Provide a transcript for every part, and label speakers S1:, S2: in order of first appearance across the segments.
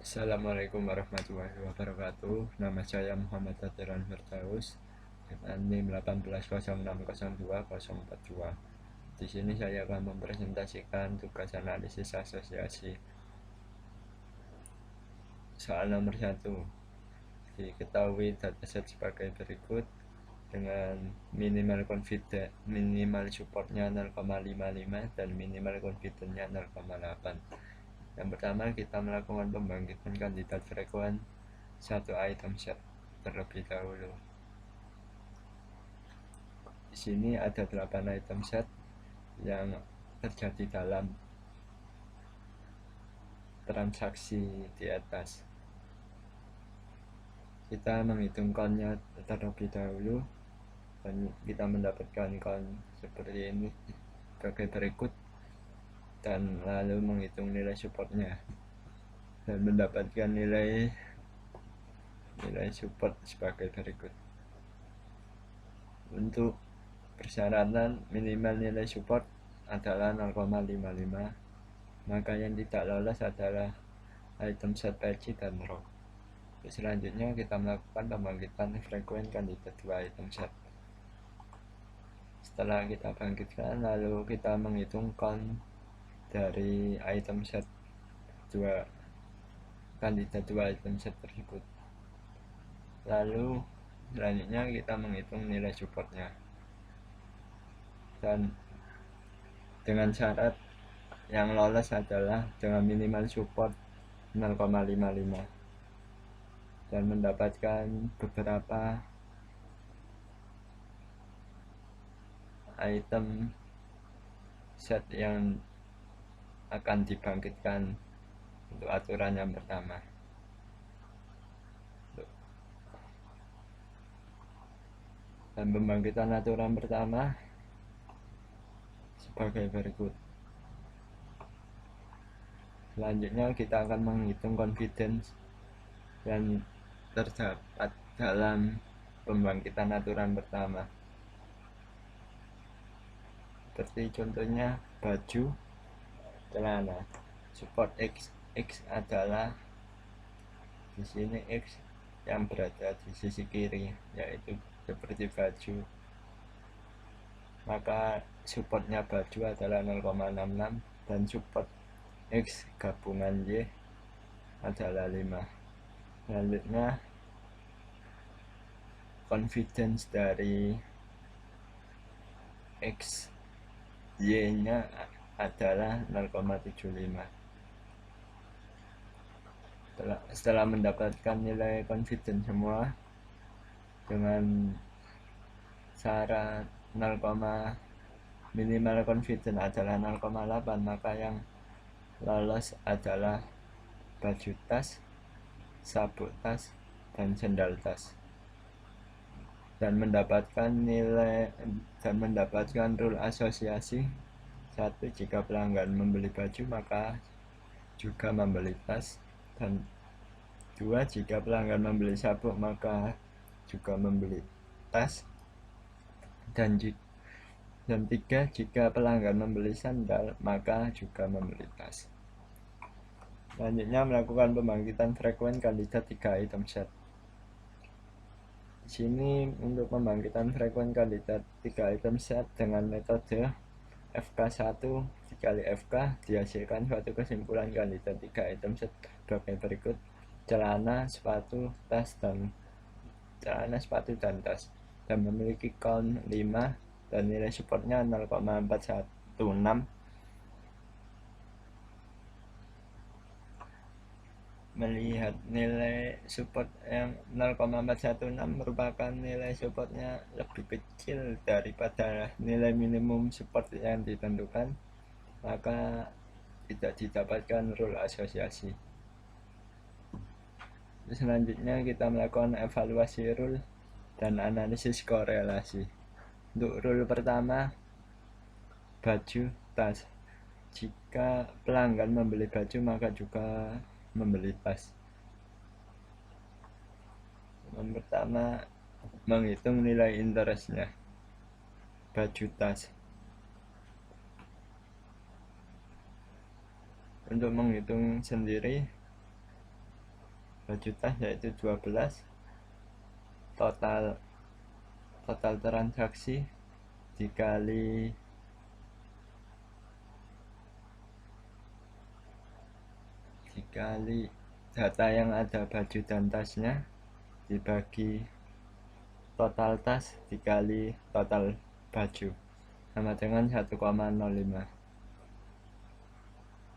S1: Assalamualaikum warahmatullahi wabarakatuh. Nama saya Muhammad Tatiran Firdaus dengan NIM 180602042. Di sini saya akan mempresentasikan tugas analisis asosiasi. Soal nomor 1. Diketahui dataset sebagai berikut dengan minimal supportnya 0,55 dan minimal confidence-nya 0,8. Yang pertama, kita melakukan pembangkitan kandidat frekuen satu item set terlebih dahulu. Di sini ada 8 item set yang terjadi dalam transaksi di atas. Kita menghitung count-nya terlebih dahulu dan kita mendapatkan count seperti ini sebagai berikut, dan lalu menghitung nilai supportnya dan mendapatkan nilai support sebagai berikut. Untuk persyaratan minimal nilai support adalah 0,55, maka yang tidak lolos adalah item set patchy dan row. Selanjutnya kita melakukan pembangkitan frekuen kandidat 2 item set. Setelah kita bangkitkan, lalu kita menghitung count dari item set 2 kandidat 2 item set tersebut. Lalu selanjutnya kita menghitung nilai supportnya, dan dengan syarat yang lolos adalah dengan minimal support 0,55 dan mendapatkan beberapa item set yang akan dibangkitkan untuk aturan yang pertama. Dan pembangkitan aturan pertama sebagai berikut. Selanjutnya kita akan menghitung confidence yang terdapat dalam pembangkitan aturan pertama. Seperti contohnya baju, celana. Support X adalah di sini X yang berada di sisi kiri, yaitu seperti baju, maka supportnya baju adalah 0,66 dan support X gabungan Y adalah 5. Selanjutnya confidence dari X Y nya adalah 0,75. Setelah mendapatkan nilai confidence semua dengan syarat minimal confidence adalah 0,8, maka yang lolos adalah baju tas, sabuk tas, dan sendal tas, dan mendapatkan rule asosiasi. 1. Jika pelanggan membeli baju maka juga membeli tas, dan 2. Jika pelanggan membeli sabuk maka juga membeli tas, dan 3. Jika pelanggan membeli sandal maka juga membeli tas. Selanjutnya melakukan pembangkitan frekuen kandidat 3 item set. Di sini untuk pembangkitan frekuen kandidat 3 item set dengan metode FK1 dikali FK dihasilkan suatu kesimpulan kandidat 3 item set sebagai berikut: celana, sepatu, dan tas, dan memiliki count 5 dan nilai supportnya 0,416. Melihat nilai support yang 0,416 merupakan nilai supportnya lebih kecil daripada nilai minimum support yang ditentukan, maka tidak didapatkan rule asosiasi. Selanjutnya kita melakukan evaluasi rule dan analisis korelasi. Untuk rule pertama, baju tas. Jika pelanggan membeli baju maka juga membeli tas. Yang pertama, menghitung nilai interestnya baju tas. Untuk menghitung sendiri, baju tas yaitu 12, total transaksi dikali data yang ada baju dan tasnya dibagi total tas dikali total baju sama dengan 1,05.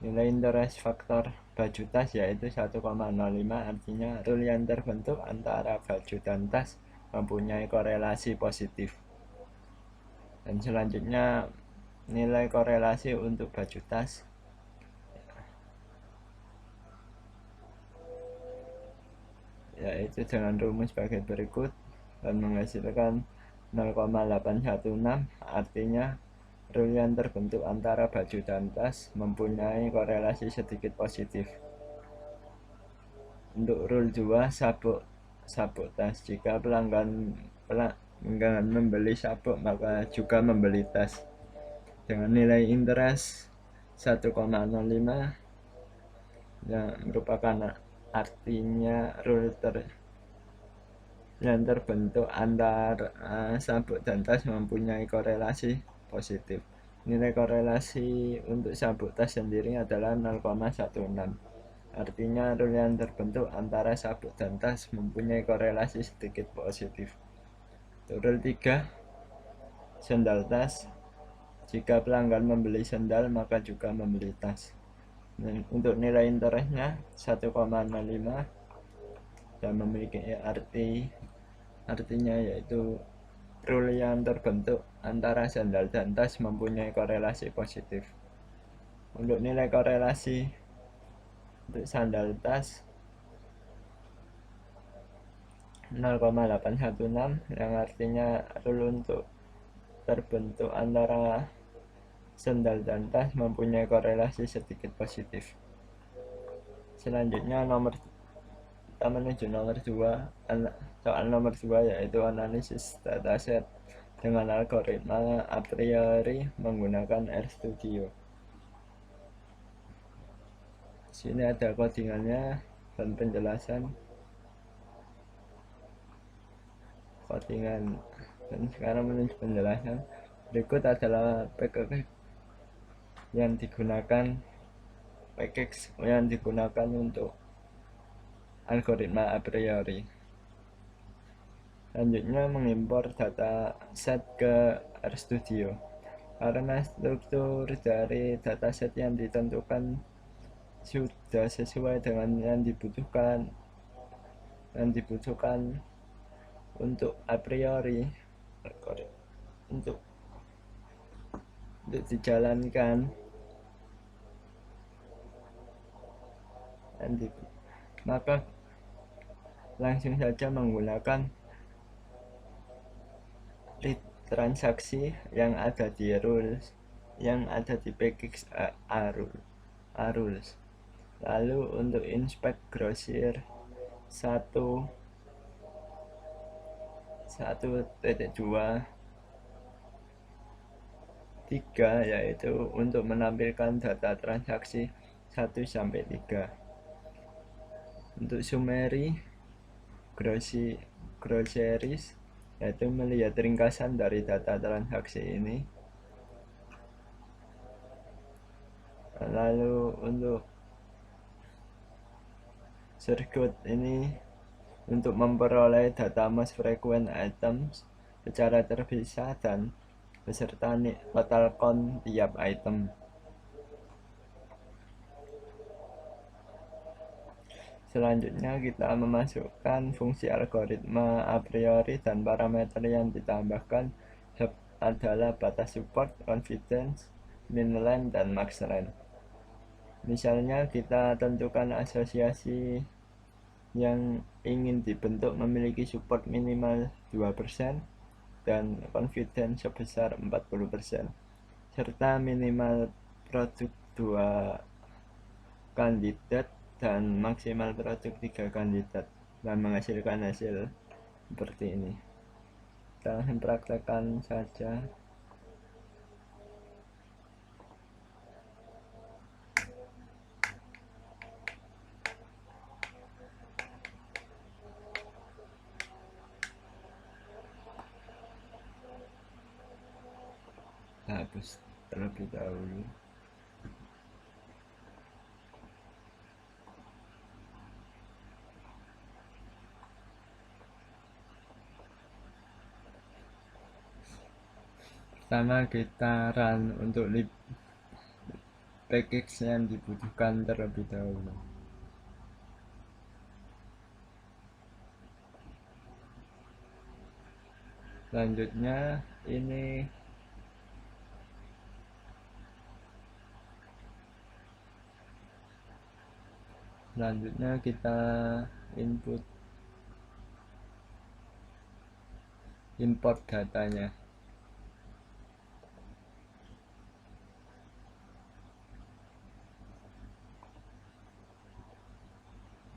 S1: Nilai interest faktor baju tas yaitu 1,05, artinya rule yang terbentuk antara baju dan tas mempunyai korelasi positif. Dan selanjutnya nilai korelasi untuk baju tas yaitu dengan rumus sebagai berikut dan menghasilkan 0,816, artinya rule yang terbentuk antara baju dan tas mempunyai korelasi sedikit positif. Untuk rule 2, sabuk tas, jika pelanggan membeli sabuk maka juga membeli tas. Dengan nilai interest 1,05 yang merupakan artinya rule yang terbentuk antara sabuk dan tas mempunyai korelasi positif. Nilai korelasi untuk sabuk tas sendiri adalah 0,16, artinya rule yang terbentuk antara sabuk dan tas mempunyai korelasi sedikit positif. Rule 3, sendal tas, jika pelanggan membeli sendal maka juga membeli tas. Untuk nilai interestnya 1,05 dan memiliki artinya yaitu rule yang terbentuk antara sendal dan tas mempunyai korelasi positif. Untuk nilai korelasi untuk sandal tas 0,816 yang artinya rule untuk terbentuk antara sendal dan tas mempunyai korelasi sedikit positif. Selanjutnya kita menuju nomor 2, soal nomor 2 yaitu analisis dataset dengan algoritma a priori menggunakan RStudio. Sini ada codingannya dan penjelasan codingan. Dan sekarang menuju penjelasan. Berikut adalah package yang digunakan untuk algoritma a priori. Selanjutnya mengimpor dataset ke RStudio. Karena struktur dari dataset yang ditentukan sudah sesuai dengan yang dibutuhkan untuk a priori untuk dijalankan, maka langsung saja menggunakan read transaksi yang ada di package a rules. Lalu untuk inspect grosir 1.2.3 yaitu untuk menampilkan data transaksi 1-3. Untuk summary groceries yaitu melihat ringkasan dari data transaksi ini. Lalu untuk circuit ini untuk memperoleh data most frequent items secara terpisah dan beserta total count tiap item. Selanjutnya kita memasukkan fungsi algoritma a priori dan parameter yang ditambahkan adalah batas support, confidence, min length, dan max range. Misalnya kita tentukan asosiasi yang ingin dibentuk memiliki support minimal 2% dan confidence sebesar 40%, serta minimal produk 2 kandidat dan maksimal produk 3 kandidat, dan menghasilkan hasil seperti ini. Kita langsung praktekkan saja. hapus terlebih dahulu. Pertama kita run untuk lib package yang dibutuhkan terlebih dahulu. Selanjutnya ini kita import datanya.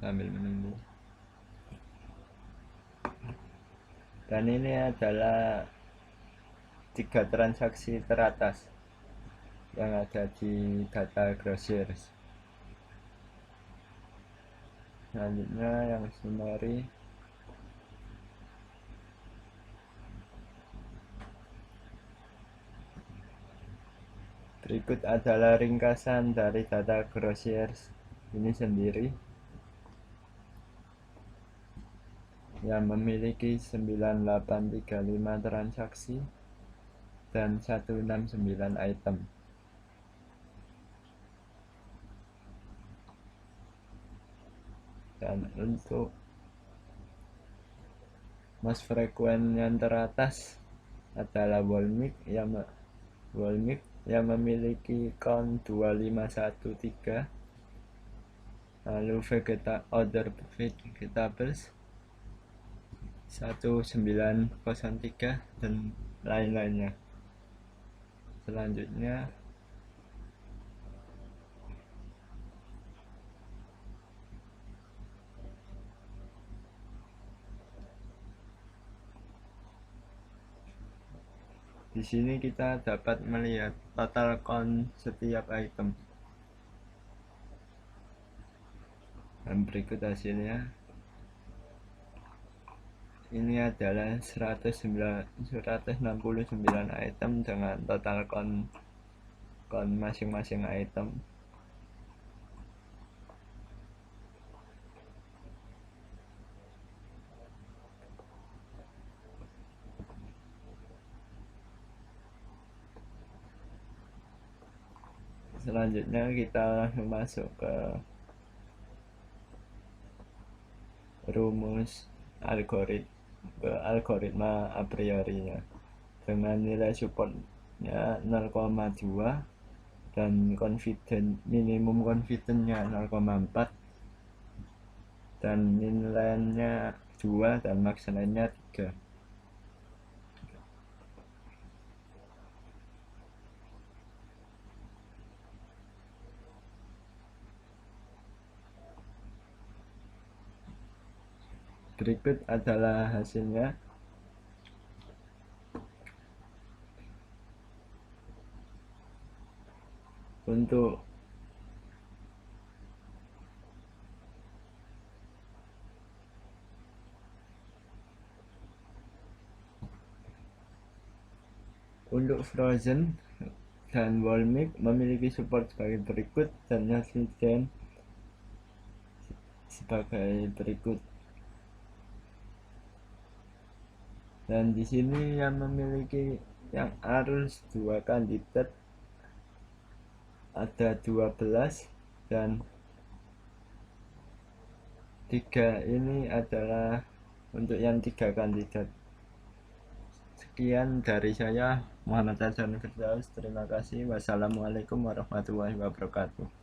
S1: Sambil menunggu. Dan ini adalah 3 transaksi teratas yang ada di data Grocers. Selanjutnya yang summary. Berikut adalah ringkasan dari data Grocers ini sendiri yang memiliki 9835 transaksi dan 169 item. Dan untuk most frequent yang teratas adalah Walmik yang memiliki count 2513, lalu other vegetables 1903 dan lain-lainnya. Selanjutnya di sini kita dapat melihat total count setiap item. Dan berikut hasilnya. Ini adalah 169 item dengan total count masing-masing item. Selanjutnya kita masuk ke rumus algoritma a priori-nya dengan nilai supportnya 0,2 dan minimum confidence-nya 0,4 dan nilainya 2 dan max line-nya 3. Berikut adalah hasilnya. Untuk Frozen dan Walmik memiliki support sebagai berikut dan Resident sebagai berikut. Dan di sini yang memiliki yang harus 2 kandidat ada 12 dan 3 ini adalah untuk yang 3 kandidat. Sekian dari saya, Muhammad Hasan Firdaus. Terima kasih. Wassalamualaikum warahmatullahi wabarakatuh.